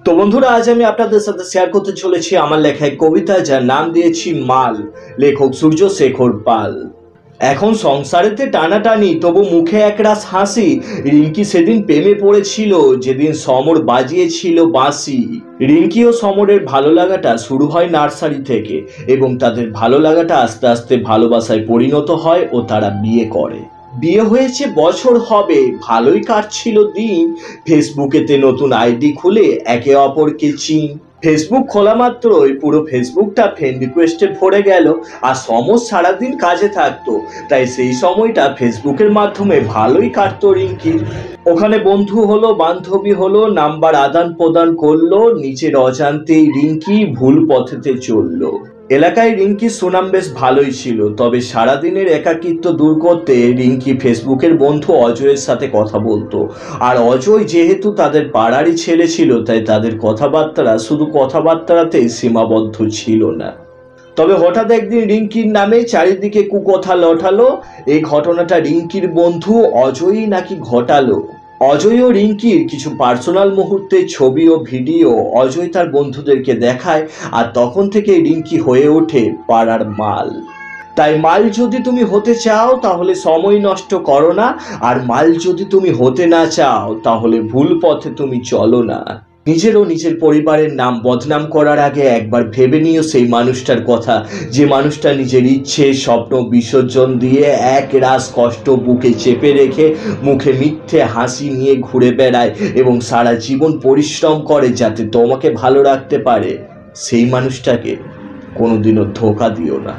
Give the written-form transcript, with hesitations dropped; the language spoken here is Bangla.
তো বন্ধুরা, আজ আমি আপনাদের সাথে শেয়ার করতে চলেছি আমার লেখা এক কবিতা, যার নাম দিয়েছি মাল। লেখক সূর্য শেখর পাল। এখন সংসারেতে টানাটানি, তবু মুখে একরাশ হাসি। রিঙ্কি সেদিন প্রেমে পড়েছিল, যেদিন সমর বাজিয়েছিল বাঁশি। রিঙ্কি ও সমরের ভালো লাগাটা শুরু হয় নার্সারি থেকে, এবং তাদের ভালো লাগাটা আস্তে আস্তে ভালোবাসায় পরিণত হয় ও তারা বিয়ে করে। বিয়ে হয়েছে বছর হবে, ভালোই কাটছিল দিন। ফেসবুকেতে নতুন আইডি খুলে একে অপরকে চিন। ফেসবুক খোলা মাত্রই পুরো ফেসবুকটা ফ্রেন্ড রিকোয়েস্টে ভরে গেল। আর সমর সারাদিন কাজে থাকতো, তাই সেই সময়টা ফেসবুকের মাধ্যমে ভালোই কাটতো রিঙ্কির। ওখানে বন্ধু হলো, বান্ধবী হলো, নাম্বার আদান প্রদান করলো। নিজের অজান্তেই রিঙ্কি ভুল পথেতে চললো। এলাকায় রিঙ্কির সুনাম বেশ ভালোই ছিল, তবে সারাদিনের একাকিত্ব দূর করতে রিঙ্কি ফেসবুকের বন্ধু অজয়ের সাথে কথা বলতো। আর অজয় যেহেতু তাদের পাড়ারই ছেলে ছিল, তাই তাদের কথাবার্তা শুধু কথাবার্তাতেই সীমাবদ্ধ ছিল না। তবে হঠাৎ একদিন রিঙ্কির নামে চারিদিকে কুকথা লঠালো। এই ঘটনাটা রিঙ্কির বন্ধু অজয়ই নাকি ঘটালো। অজয় ও রিঙ্কির কিছু পার্সোনাল মুহূর্তের ছবি ও ভিডিও অজয় তার বন্ধুদেরকে দেখায়, আর তখন থেকে রিঙ্কি হয়ে ওঠে পাড়ার মাল। তাই মাল যদি তুমি হতে চাও তাহলে সময় নষ্ট করো না, আর মাল যদি তুমি হতে না চাও তাহলে ভুল পথে তুমি চলো না। নিজের ও নিজের পরিবারের নাম বদনাম করার আগে একবার ভেবে নিও সেই মানুষটার কথা, যে মানুষটা নিজের ইচ্ছে স্বপ্ন বিসর্জন দিয়ে এক রাস কষ্ট বুকে চেপে রেখে মুখে মিথ্যে হাসি নিয়ে ঘুরে বেড়ায় এবং সারা জীবন পরিশ্রম করে যাতে তোমাকে ভালো রাখতে পারে। সেই মানুষটাকে কোনোদিনও ধোঁকা দিও না।